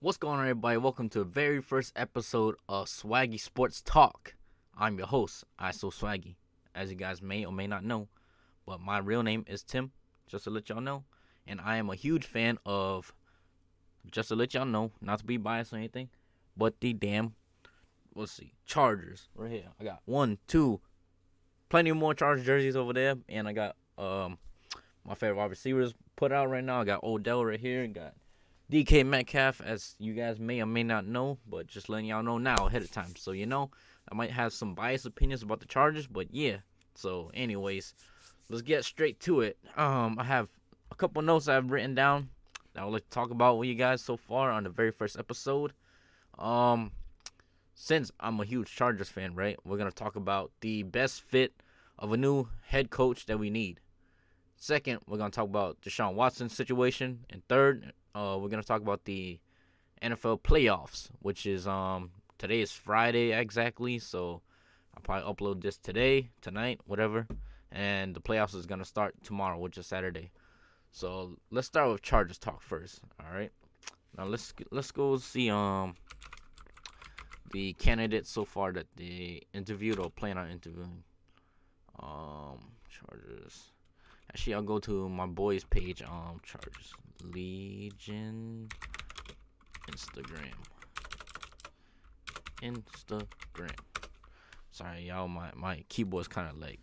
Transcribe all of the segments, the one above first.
What's going on, everybody? Welcome to the very first episode of Swaggy Sports Talk. I'm your host, ISO Swaggy. As you guys may or may not know, but my real name is Tim, just to let y'all know. And I am a huge fan of, just to let y'all know, not to be biased or anything, but the damn, let's see, Chargers right here. I got one, two, plenty more Chargers jerseys over there, and I got my favorite wide receivers put out right now. I got Odell right here, got DK Metcalf, as you guys may or may not know, but just letting y'all know now ahead of time. So, I might have some biased opinions about the Chargers, but yeah. So, anyways, let's get straight to it. I have a couple notes I've written down that I would like to talk about with you guys so far on the very first episode. Um, since I'm a huge Chargers fan, right, we're going to talk about the best fit of a new head coach that we need. Second, we're going to talk about Deshaun Watson's situation. And third, we're going to talk about the NFL playoffs, which is today is Friday exactly, so I'll probably upload this tonight, whatever. And the playoffs is going to start tomorrow, which is Saturday. So let's start with Chargers talk first, all right? Now let's go see the candidates so far that they interviewed or plan on interviewing. Chargers. Actually, I'll go to my boys' page. Chargers Legion Instagram. Sorry, y'all. My keyboard's kind of like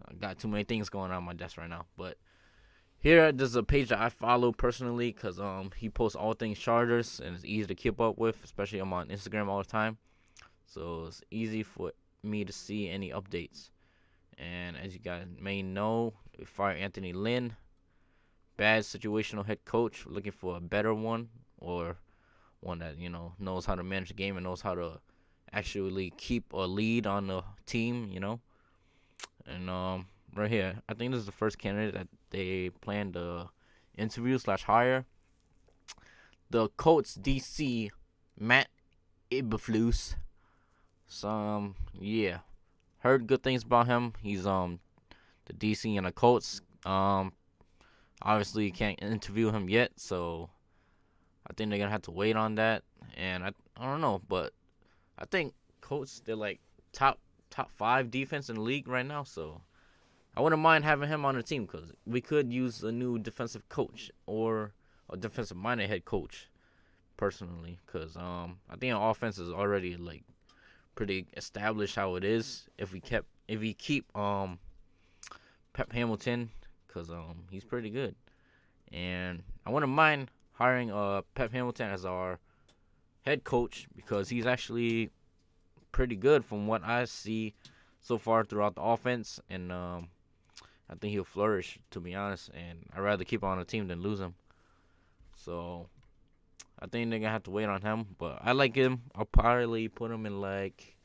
I got too many things going on my desk right now. But here, there's a page that I follow personally because he posts all things Chargers and it's easy to keep up with, especially I'm on Instagram all the time. So it's easy for me to see any updates. And as you guys may know, we fired Anthony Lynn. Bad situational head coach. Looking for a better one, or one that knows how to manage the game and knows how to actually keep a lead on the team. And right here, I think this is the first candidate that they plan to interview/hire. The Colts DC, Matt Eberflus. Heard good things about him. He's the DC and the Colts. Obviously can't interview him yet, so I think they're gonna have to wait on that. And I don't know, but I think Colts, they're like top 5 defense in the league right now, so I wouldn't mind having him on the team because we could use a new defensive coach or a defensive minded head coach personally, because I think our offense is already like pretty established how it is. If we keep Pep Hamilton, because he's pretty good, and I wouldn't mind hiring Pep Hamilton as our head coach because he's actually pretty good from what I see so far throughout the offense, and I think he'll flourish, to be honest, and I'd rather keep him on the team than lose him. So I think they're gonna have to wait on him, but I like him. I'll probably put him in like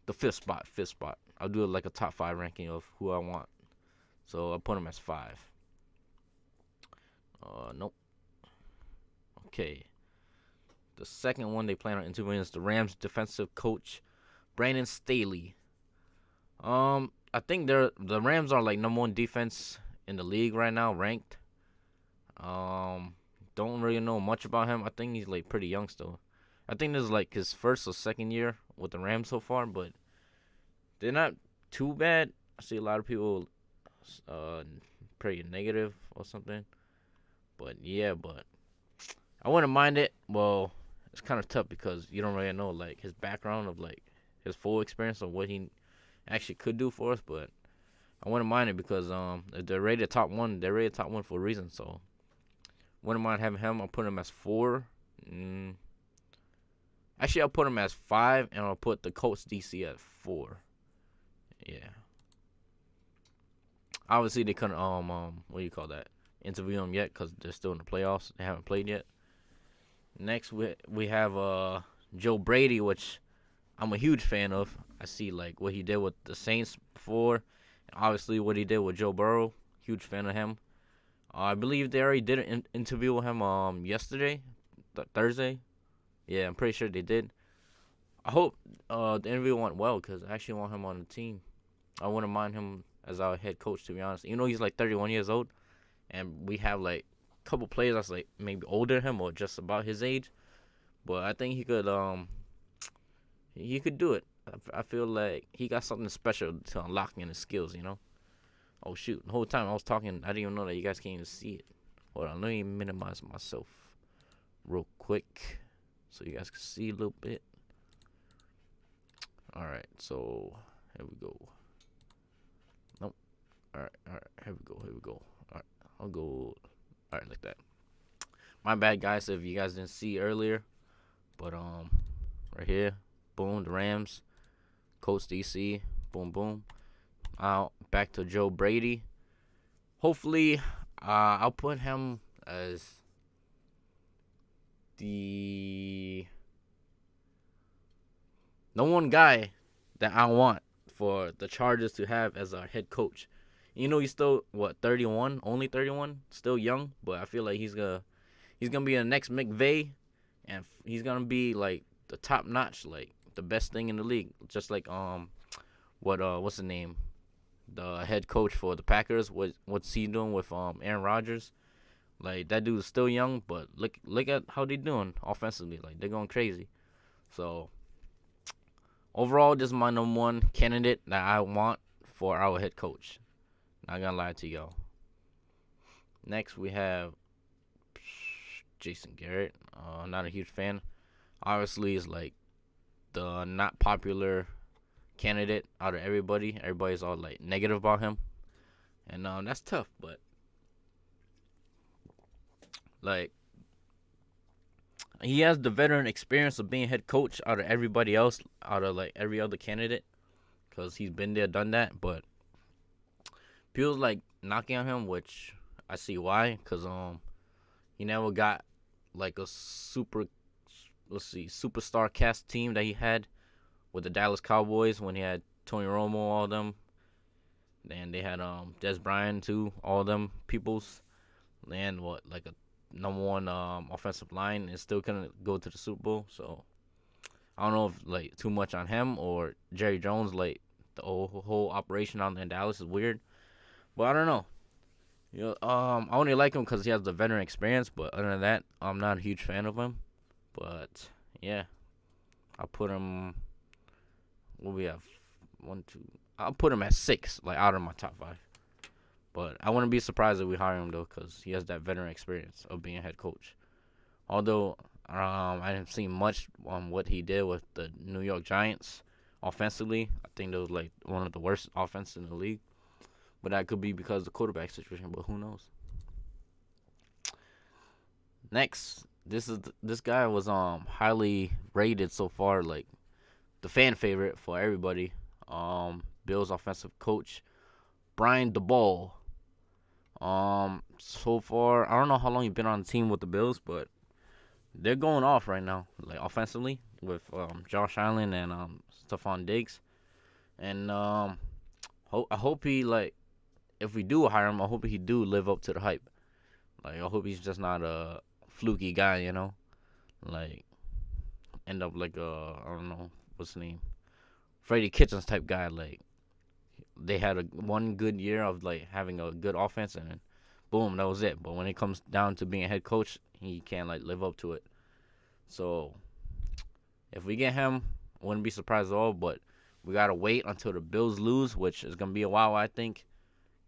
the fifth spot. I'll do like a top 5 ranking of who I want. So I'll put him as 5. Nope. Okay. The second one they plan on interviewing is the Rams defensive coach, Brandon Staley. I think the Rams are like number 1 defense in the league right now, ranked. Don't really know much about him. I think he's like pretty young still. I think this is like his first or second year with the Rams so far, but they're not too bad. I see a lot of people pretty negative or something. But I wouldn't mind it. Well, it's kind of tough because you don't really know like his background of like his full experience of what he actually could do for us, but I wouldn't mind it because if they're rated top 1, they're rated top 1 for a reason, so wouldn't mind having him. I'll put him as 4. Actually, I'll put him as 5, and I'll put the Colts DC at 4. Yeah. Obviously, they couldn't what do you call that? Interview him yet because they're still in the playoffs. They haven't played yet. Next, we have Joe Brady, which I'm a huge fan of. I see like what he did with the Saints before, and obviously what he did with Joe Burrow. Huge fan of him. I believe they already did an interview with him yesterday, Thursday. Yeah, I'm pretty sure they did. I hope the interview went well because I actually want him on the team. I wouldn't mind him as our head coach, to be honest. He's like 31 years old, and we have like couple players that's like maybe older than him or just about his age, but I think he could do it. I feel like he got something special to unlock in his skills. Oh shoot! The whole time I was talking, I didn't even know that you guys can't even see it. Hold on, let me minimize myself real quick so you guys can see a little bit. All right, so here we go. Nope. All right. Here we go. All right, I'll go. All right, like that. My bad, guys, if you guys didn't see earlier, but right here, boom, the Rams, Colts, DC, boom, boom. Back to Joe Brady. Hopefully, I'll put him as the one guy that I want for the Chargers to have as our head coach. He's still 31, only 31, still young, but I feel like he's gonna be the next McVay, and he's gonna be like the top notch, like the best thing in the league. Just like what's the name? The head coach for the Packers. What's he doing with Aaron Rodgers? Like, that dude's still young, but look at how they doing offensively. Like, they're going crazy. So overall, this is my number one candidate that I want for our head coach. Not gonna lie to y'all. Next, we have Jason Garrett. Not a huge fan. Obviously, is like the not popular candidate out of everybody. Everybody's all like negative about him, and that's tough. But like, he has the veteran experience of being head coach out of everybody else, out of like every other candidate, because he's been there, done that. But people like knocking on him, which I see why, because he never got like a superstar cast team that he had with the Dallas Cowboys when he had Tony Romo, all of them. Then they had Des Bryant too, all of them peoples. And like a number one offensive line, and still couldn't go to the Super Bowl. So I don't know if like too much on him or Jerry Jones. Like the whole operation out in Dallas is weird, but I don't know. I only like him because he has the veteran experience. But other than that, I'm not a huge fan of him. But yeah, I'll put him. What we have? 1, 2. I'll put him at 6, like out of my top 5. But I wouldn't be surprised if we hire him though, because he has that veteran experience of being a head coach. Although I didn't see much on what he did with the New York Giants offensively. I think that was like one of the worst offenses in the league. But that could be because of the quarterback situation. But who knows? Next, this guy was highly rated so far, like the fan favorite for everybody. Bills offensive coach Brian DeBall. So far, I don't know how long he's been on the team with the Bills, but they're going off right now, like offensively with Josh Allen and Stephon Diggs. And I hope he, like, if we do hire him, I hope he do live up to the hype. Like, I hope he's just not a fluky guy, like end up like I don't know what's his name, Freddie Kitchens type guy. Like, they had one good year of like having a good offense, and then boom, that was it. But when it comes down to being a head coach, he can't like live up to it. So if we get him, I wouldn't be surprised at all. But we gotta wait until the Bills lose, which is gonna be a while, I think,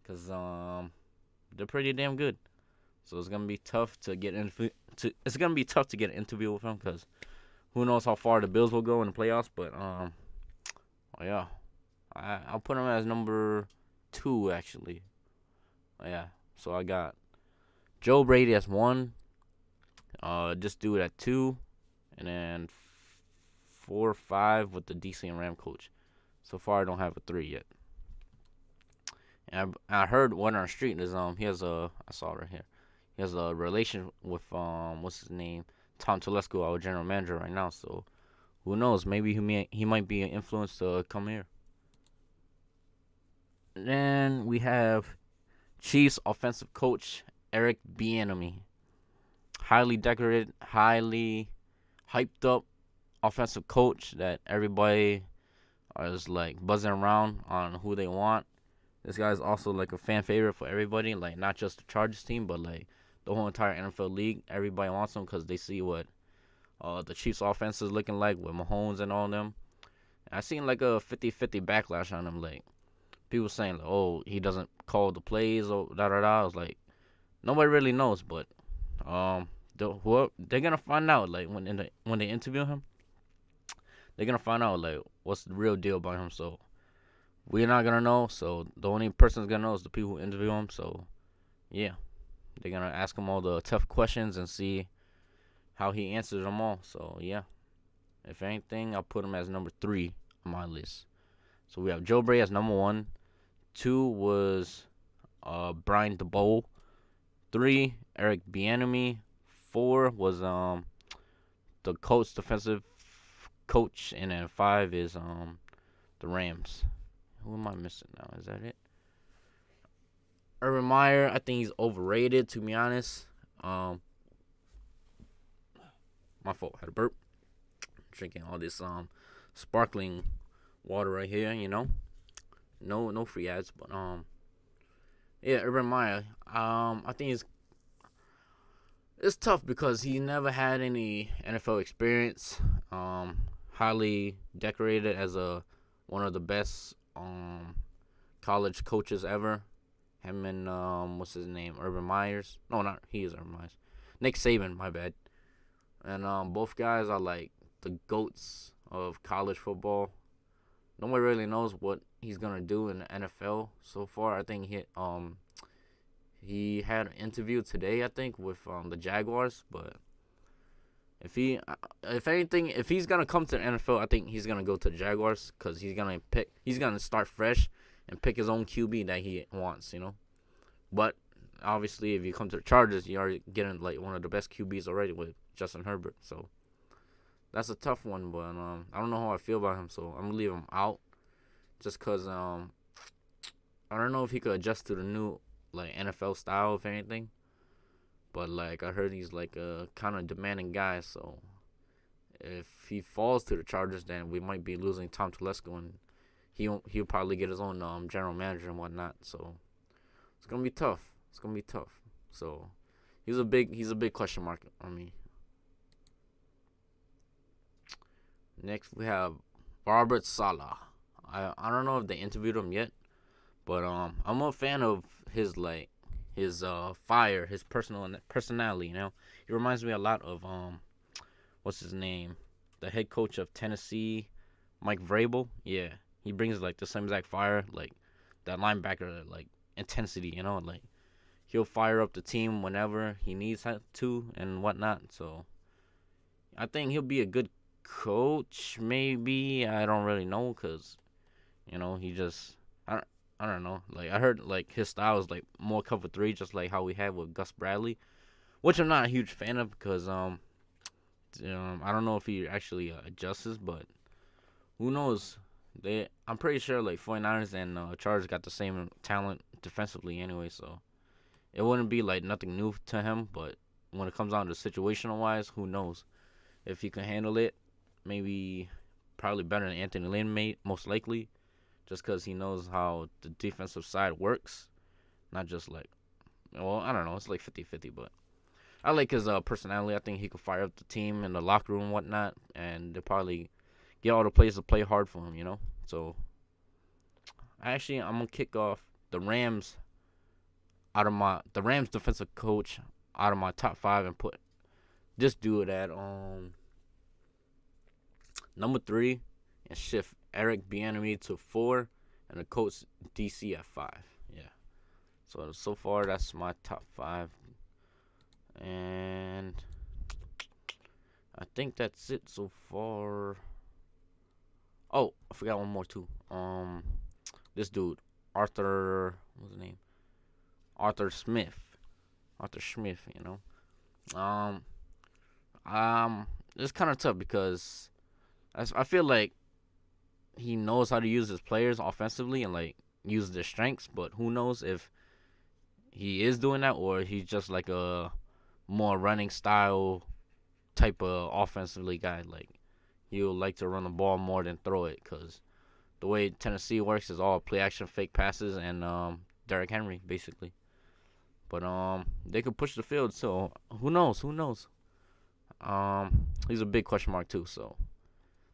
because they're pretty damn good. So it's gonna be tough to get it's gonna be tough to get an interview with him, because who knows how far the Bills will go in the playoffs. But yeah, I'll put him as number 2 actually. Yeah, so I got Joe Brady as 1, this dude at 2, and then 4 or 5 with the DC and Ram coach. So far I don't have a 3 yet. And I heard one on the street is I saw it right here. He has a relation with what's his name, Tom Telesco, our general manager right now. So who knows? Maybe he might be an influence to come here. Then we have Chiefs offensive coach Eric Bieniemy, highly decorated, highly hyped up offensive coach that everybody is like buzzing around on who they want. This guy's also like a fan favorite for everybody, like not just the Chargers team, but like the whole entire NFL league. Everybody wants him because they see what the Chiefs' offense is looking like with Mahomes and all them. I seen like a 50-50 backlash on him. Like people saying, like, "Oh, he doesn't call the plays," or da da da. I was like, nobody really knows, but they're gonna find out. Like when they interview him, they're gonna find out like what's the real deal about him. So we're not gonna know. So the only person that's gonna know is the people who interview him. So yeah, they're gonna ask him all the tough questions and see how he answers them all. So yeah, if anything, I'll put him as number 3 on my list. So we have Joe Brady as number 1. 2 was Brian DeBoer. 3, Eric Bieniemy. 4 was the Colts defensive coach, and then 5 is the Rams. Who am I missing now? Is that it? Urban Meyer, I think he's overrated, to be honest. My fault, had a burp. Drinking all this sparkling water right here, you know. No free ads, but yeah, Urban Meyer. I think it's tough because he never had any NFL experience. Highly decorated as one of the best college coaches ever. Him and what's his name? Urban Myers. No, not he is Urban Myers. Nick Saban, my bad. And both guys are like the goats of college football. Nobody really knows what he's gonna do in the NFL so far. I think he had an interview today, I think, with the Jaguars. But if he's gonna come to the NFL, I think he's gonna go to the Jaguars because he's gonna start fresh and pick his own QB that he wants, you know. But obviously, if you come to the Chargers, you're already getting like one of the best QBs already with Justin Herbert. So that's a tough one, but I don't know how I feel about him, so I'm gonna leave him out just cause I don't know if he could adjust to the new like NFL style, if anything. But like I heard he's like a kind of demanding guy, so if he falls to the Chargers, then we might be losing Tom Telesco, and he'll probably get his own general manager and whatnot. So it's gonna be tough. So he's a big question mark on me. Next we have Robert Saleh. I don't know if they interviewed him yet, but I'm a fan of his fire, his personality. You know, he reminds me a lot of what's his name, the head coach of Tennessee, Mike Vrabel. Yeah, he brings like the same exact fire, like that linebacker like intensity. You know, like he'll fire up the team whenever he needs to and whatnot. So I think he'll be a good coach. Maybe I don't really know because you know he just I don't know. Like I heard like his style is like more cover 3, just like how we had with Gus Bradley, which I'm not a huge fan of because I don't know if he actually adjusts, but who knows? I'm pretty sure like 49ers and Chargers got the same talent defensively anyway, so it wouldn't be like nothing new to him. But when it comes down to situational wise, who knows if he can handle it? Maybe probably better than Anthony Lynn, most likely, just because he knows how the defensive side works. Not just like, well, I don't know, it's like 50-50, but I like his personality. I think he could fire up the team in the locker room and whatnot, and they'll probably get all the players to play hard for him, you know? So, I'm going to kick off the Rams defensive coach out of my top 5 and put this dude at number 3 and shift Eric Bieniemy to 4 and the coach DC at 5. Yeah. So far that's my top 5. And I think that's it so far. Oh, I forgot one more too. This dude, what's his name? Arthur Smith, you know. It's kind of tough because I feel like he knows how to use his players offensively and like use their strengths, but who knows if he is doing that or he's just like a more running style type of offensively guy. Like he'll like to run the ball more than throw it because the way Tennessee works is all play action, fake passes, and Derrick Henry basically. But they could push the field. So who knows? Who knows? He's a big question mark too. So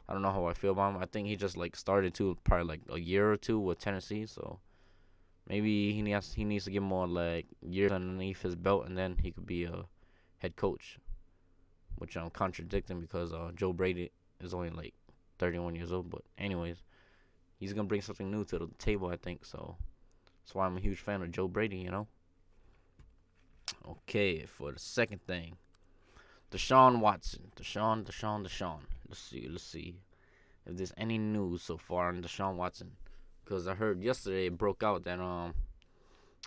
I don't know how I feel about him. I think he just like started to probably like a year or two with Tennessee. So maybe he needs to get more like years underneath his belt, and then he could be a head coach. Which I'm contradicting because Joe Brady is only like 31 years old. But anyways, he's gonna bring something new to the table, I think. So that's why I'm a huge fan of Joe Brady. Okay, for the second thing, Deshaun Watson. Deshaun. Let's see if there's any news so far on Deshaun Watson. Because I heard yesterday it broke out that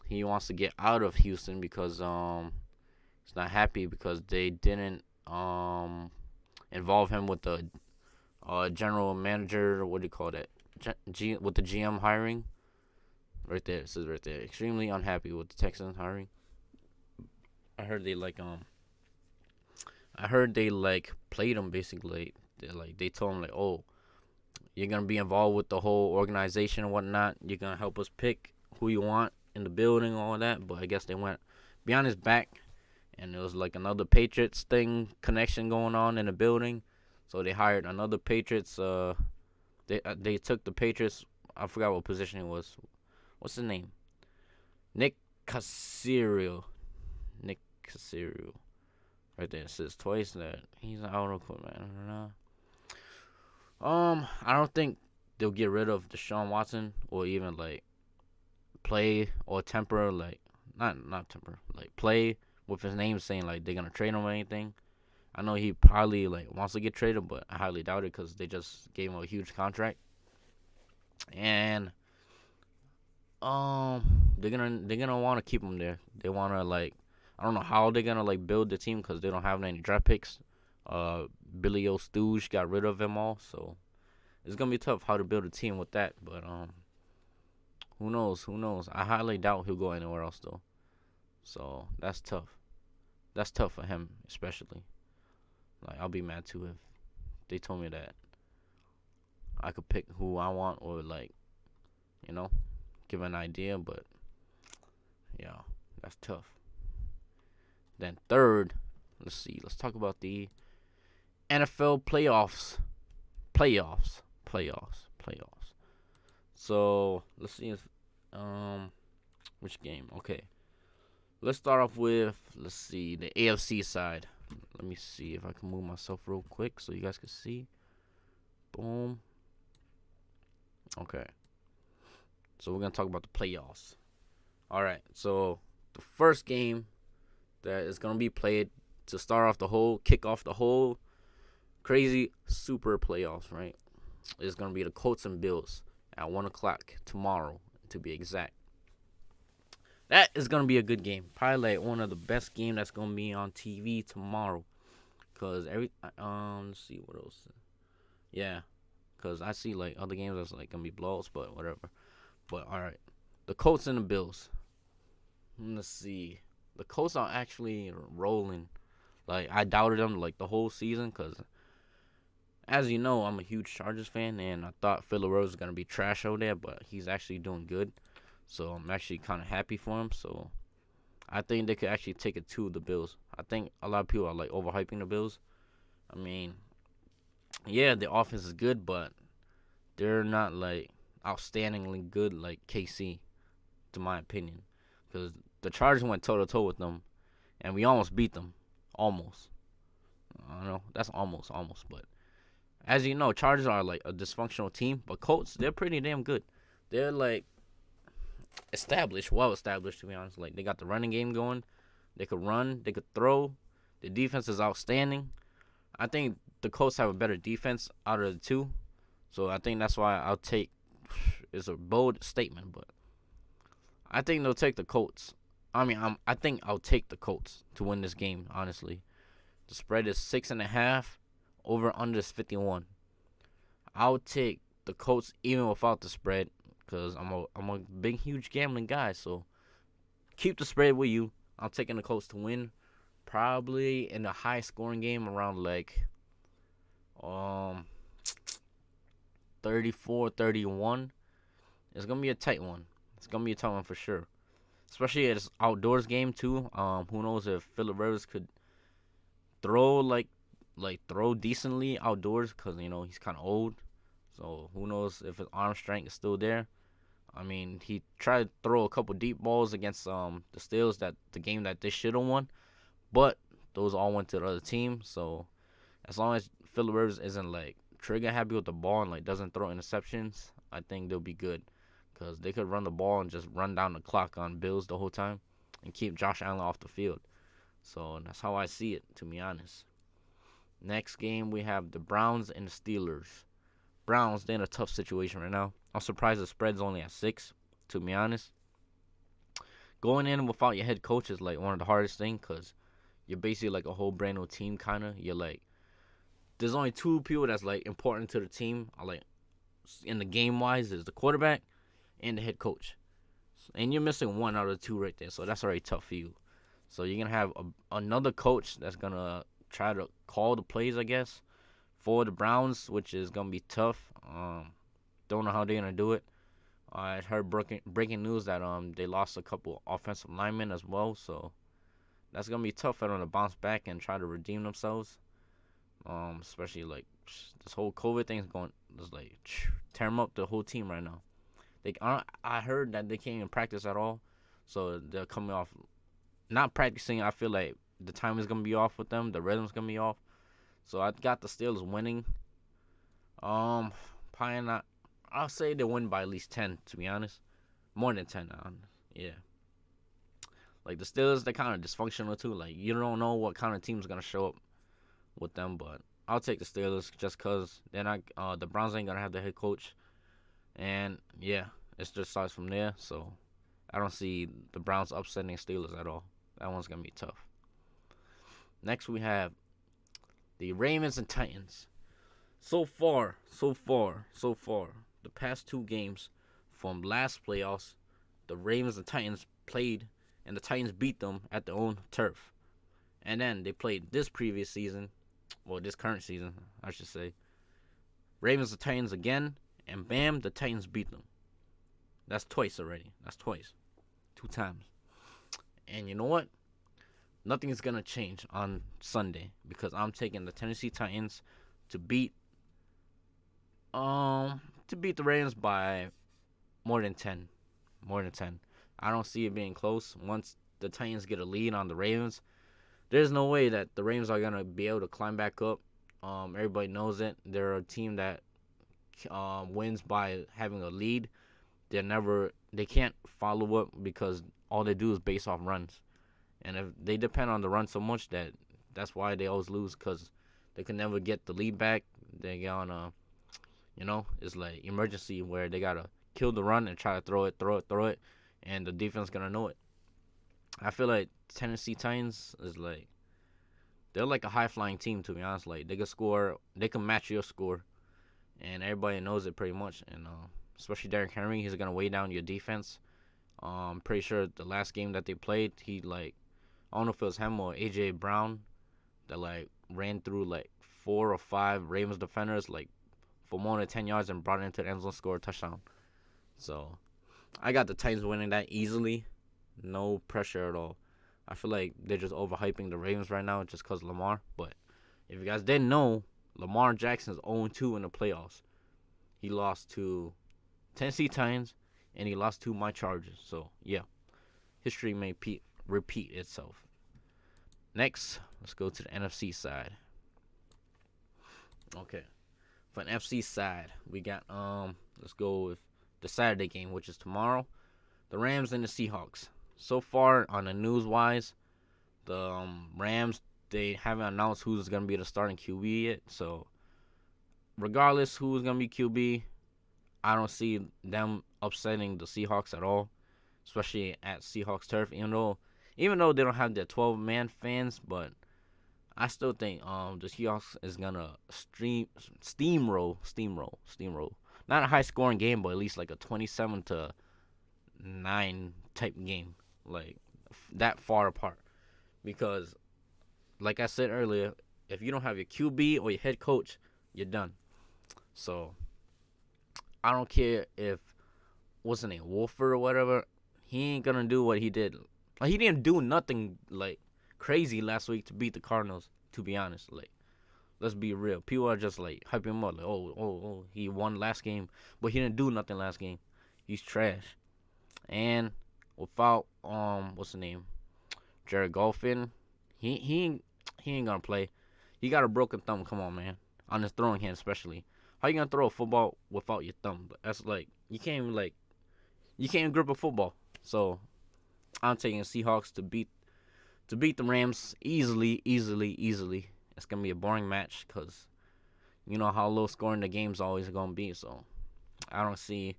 he wants to get out of Houston because he's not happy because they didn't involve him with the general manager. What do you call that? With the GM hiring. Right there, it says right there. Extremely unhappy with the Texans hiring. I heard they like played him basically. They told him like, oh, you're gonna be involved with the whole organization and whatnot. You're gonna help us pick who you want in the building, all that. But I guess they went behind his back, and there was like another Patriots thing connection going on in the building. So they hired another Patriots. They took the Patriots. I forgot what position it was. What's his name? Nick Caserio. Nick Caserio. Right there, it says twice that he's out of equipment. I don't think they'll get rid of Deshaun Watson or even like play or temper like not temper like play with his name saying like they're gonna trade him or anything. I know he probably like wants to get traded, but I highly doubt it because they just gave him a huge contract. And they're gonna want to keep him there. They want to like I don't know how they're gonna like build the team because they don't have any draft picks. Billy O. Stooge got rid of them all, so it's gonna be tough how to build a team with that. But who knows? Who knows? I highly doubt he'll go anywhere else though. So that's tough. That's tough for him, especially. Like I'll be mad too if they told me that I could pick who I want or like, you know, give an idea. But yeah, that's tough. Then third, let's see. Let's talk about the NFL playoffs. Playoffs. So let's see if which game? Okay. Let's start off with let's see the AFC side. Let me see if I can move myself real quick so you guys can see. Boom. Okay. So we're gonna talk about the playoffs. All right. So the first game that is gonna be played to kick off the whole crazy super playoffs, right? It's gonna be the Colts and Bills at 1:00 tomorrow, to be exact. That is gonna be a good game. Probably like one of the best games that's gonna be on TV tomorrow. Cause let's see what else. Yeah, cause I see like other games that's like gonna be blowouts, but whatever. But all right, the Colts and the Bills. Let's see. The Colts are actually rolling. Like I doubted them like the whole season, cause as you know, I'm a huge Chargers fan, and I thought Phillip Rivers was gonna be trash over there, but he's actually doing good. So I'm actually kind of happy for him. So I think they could actually take it to the Bills. I think a lot of people are like overhyping the Bills. I mean, yeah, the offense is good, but they're not like outstandingly good like KC, to my opinion. Because the Chargers went toe to toe with them, and we almost beat them. Almost. I don't know. That's almost, but as you know, Chargers are like a dysfunctional team, but Colts, they're pretty damn good. They're like well established to be honest. Like they got the running game going. They could run, they could throw. The defense is outstanding. I think the Colts have a better defense out of the two. So I think that's why I'll take it's a bold statement, but I think they'll take the Colts. I think I'll take the Colts to win this game, honestly. The spread is 6.5. Over under is 51. I'll take the Colts even without the spread because I'm a big huge gambling guy. So keep the spread with you. I'm taking the Colts to win, probably in a high scoring game around like 34-31. It's gonna be a tight one. It's gonna be a tight one for sure. especially it's outdoors game too. Who knows if Phillip Rivers could throw throw decently outdoors because he's kind of old. So who knows if his arm strength is still there. I mean, he tried to throw a couple deep balls against the Steelers that the game that they should have won, but those all went to the other team. So as long as Phillip Rivers isn't like trigger happy with the ball and like doesn't throw interceptions, I think they'll be good because they could run the ball and just run down the clock on Bills the whole time and keep Josh Allen off the field. So that's how I see it, to be honest. Next game we have the Browns and the Steelers. Browns, they're in a tough situation right now. I'm surprised the spread's only at 6, to be honest. Going in without your head coach is like one of the hardest things because you're basically like a whole brand new team, kind of. You're like, there's only two people that's like important to the team, like in the game wise, is the quarterback and the head coach. And you're missing one out of the two right there, so that's already tough for you. So you're going to have another coach that's going to try to call the plays, I guess, for the Browns, which is going to be tough. Don't know how they're going to do it. I heard breaking news that they lost a couple offensive linemen as well, so that's going to be tough for them to bounce back and try to redeem themselves. Especially like this whole COVID thing is going, just like tear them up the whole team right now. I heard that they can't even practice at all, so they're coming off not practicing. I feel like the time is gonna be off with them, the rhythm's gonna be off. So I got the Steelers winning. Probably not. I'll say they win by at least 10, to be honest, more than 10. Yeah. Like the Steelers, they're kind of dysfunctional too. Like you don't know what kind of team's gonna show up with them, but I'll take the Steelers just cause they're not. The Browns ain't gonna have the head coach, and yeah, it just starts from there. So I don't see the Browns upsetting Steelers at all. That one's gonna be tough. Next we have the Ravens and Titans. So far, the past two games from last playoffs, the Ravens and Titans played, and the Titans beat them at their own turf. And then they played this previous season, well, this current season, I should say. Ravens and Titans again, and bam, the Titans beat them. That's twice already. That's twice. 2 times. And you know what? Nothing's going to change on Sunday because I'm taking the Tennessee Titans to beat the Ravens by more than 10. More than 10. I don't see it being close. Once the Titans get a lead on the Ravens, there's no way that the Ravens are going to be able to climb back up. Everybody knows it. They're a team that wins by having a lead. They can't follow up because all they do is base off runs. And if they depend on the run so much that's why they always lose because they can never get the lead back. They get on it's like emergency where they got to kill the run and try to throw it, and the defense going to know it. I feel like Tennessee Titans is like, they're like a high-flying team, to be honest. Like, they can match your score, and everybody knows it pretty much. And especially Derrick Henry, he's going to weigh down your defense. I'm pretty sure the last game that they played, I don't know if it was him or A.J. Brown that, like, ran through, like, 4 or 5 Ravens defenders, like, for more than 10 yards and brought it into the end zone, scored a touchdown. So, I got the Titans winning that easily. No pressure at all. I feel like they're just overhyping the Ravens right now just because of Lamar. But if you guys didn't know, Lamar Jackson is 0-2 in the playoffs. He lost to Tennessee Titans, and he lost to my Chargers. So, yeah, history may repeat itself. Next, let's go to the NFC side. Okay, for the NFC side, we got let's go with the Saturday game, which is tomorrow. The Rams and the Seahawks. So far, on the news-wise, the Rams, they haven't announced who's going to be the starting QB yet. So, regardless who's going to be QB, I don't see them upsetting the Seahawks at all, especially at Seahawks turf. Even though they don't have their 12-man fans, but I still think the Seahawks is going to steamroll. Not a high-scoring game, but at least like a 27-9 type game. Like, that far apart. Because, like I said earlier, if you don't have your QB or your head coach, you're done. So, I don't care if, what's his name, Wolford or whatever, he ain't gonna do what he did. Like, he didn't do nothing like crazy last week to beat the Cardinals. To be honest, like, let's be real. People are just like hyping him up, like, oh, he won last game, but he didn't do nothing last game. He's trash. And without what's the name, Jared Goffin, he ain't gonna play. He got a broken thumb. Come on, man. On his throwing hand, especially. How you gonna throw a football without your thumb? That's like you can't even grip a football. So I'm taking the Seahawks to beat the Rams easily. It's gonna be a boring match because you know how low scoring the game's always gonna be. So I don't see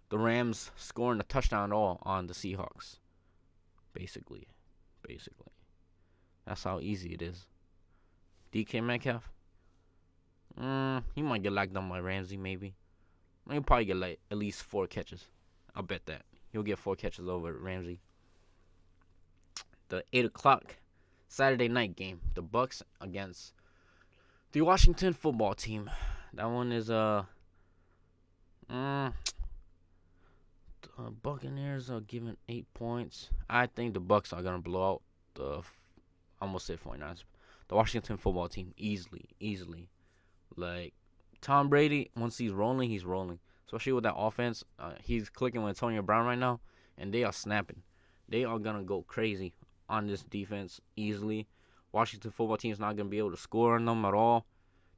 the Rams scoring a touchdown at all on the Seahawks. Basically, that's how easy it is. DK Metcalf, he might get locked down by Ramsey maybe. He'll probably get like at least 4 catches. I'll bet that he'll get 4 catches over Ramsey. The 8 o'clock Saturday night game, the Bucks against the Washington football team. That one is the Buccaneers are giving 8 points. I think the Bucks are gonna blow out the I almost said 49ers. The Washington football team easily. Like Tom Brady, once he's rolling, he's rolling. Especially with that offense, he's clicking with Antonio Brown right now, and they are snapping. They are gonna go crazy on this defense easily. Washington football team is not gonna be able to score on them at all.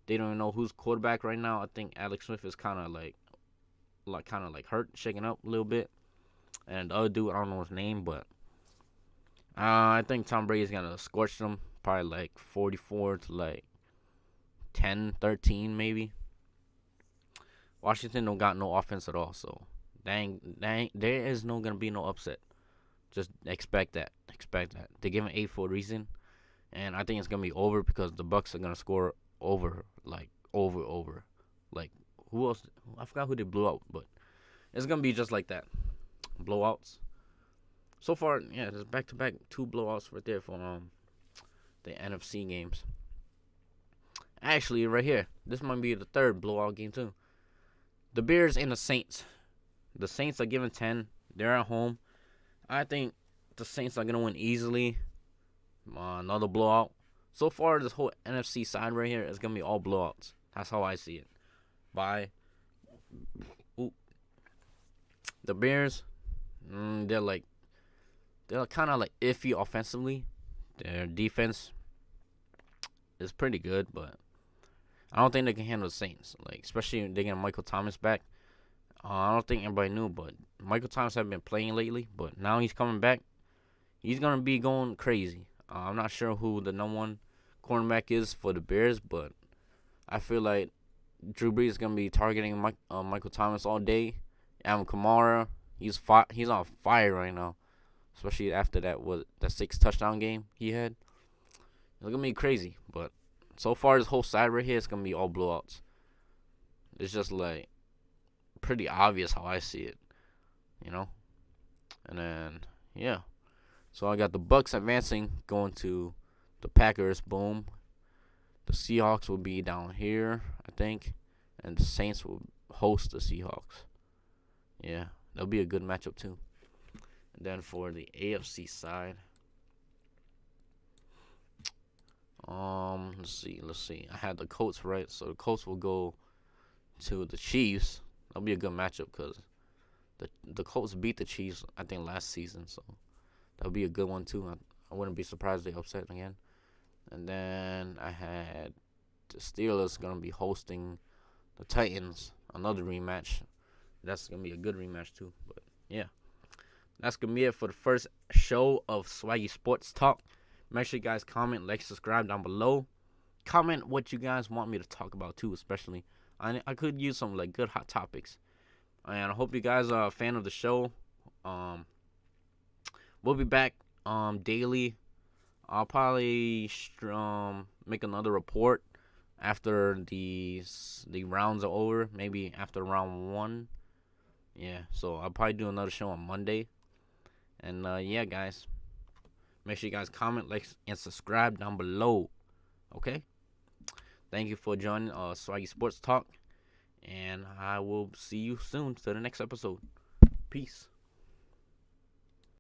They don't even know who's quarterback right now. I think Alex Smith is kind of like hurt, shaking up a little bit. And the other dude, I don't know his name, but I think Tom Brady's gonna scorch them, probably like 44 to like 10, 13 maybe. Washington don't got no offense at all, so dang, there is gonna be no upset. Just expect that. They're giving 8 for a reason, and I think it's gonna be over because the Bucks are gonna score over. Like who else? I forgot who they blew out, but it's gonna be just like that, blowouts. So far, yeah, there's back-to-back 2 blowouts right there for the NFC games. Actually, right here, this might be the 3rd blowout game too. The Bears and the Saints. The Saints are giving 10. They're at home. I think the Saints are gonna win easily. Another blowout. So far, this whole NFC side right here is gonna be all blowouts. That's how I see it. Bye. The Bears, they're kind of like iffy offensively. Their defense is pretty good, but I don't think they can handle the Saints. Like, especially if they get Michael Thomas back. I don't think anybody knew, but Michael Thomas has been playing lately. But now he's coming back. He's gonna be going crazy. I'm not sure who the number 1 cornerback is for the Bears, but I feel like Drew Brees is gonna be targeting Michael Thomas all day. Alvin Kamara, he's on fire right now, especially after that 6 touchdown game he had. It's gonna be crazy, but so far this whole side right here is gonna be all blowouts. It's just like pretty obvious how I see it, you know. And then yeah, so I got the Bucks advancing, going to the Packers. Boom. The Seahawks will be down here, I think, and the Saints will host the Seahawks. Yeah, that'll be a good matchup too. And then for the AFC side, let's see. I had the Colts right, so the Colts will go to the Chiefs. That'll be a good matchup because the Colts beat the Chiefs, I think, last season, so that'll be a good one too. I wouldn't be surprised if they upset again. And then I had the Steelers gonna be hosting the Titans, another rematch. That's gonna be a good rematch too. But yeah, that's gonna be it for the first show of Swaggy Sports Talk. Make sure you guys comment, like, subscribe down below. Comment what you guys want me to talk about too, especially. I could use some like good hot topics. And I hope you guys are a fan of the show. We'll be back daily. I'll probably make another report after the rounds are over. Maybe after round 1. Yeah, so I'll probably do another show on Monday. And yeah, guys, make sure you guys comment, like, and subscribe down below. Okay? Thank you for joining Swaggy Sports Talk. And I will see you soon to the next episode. Peace.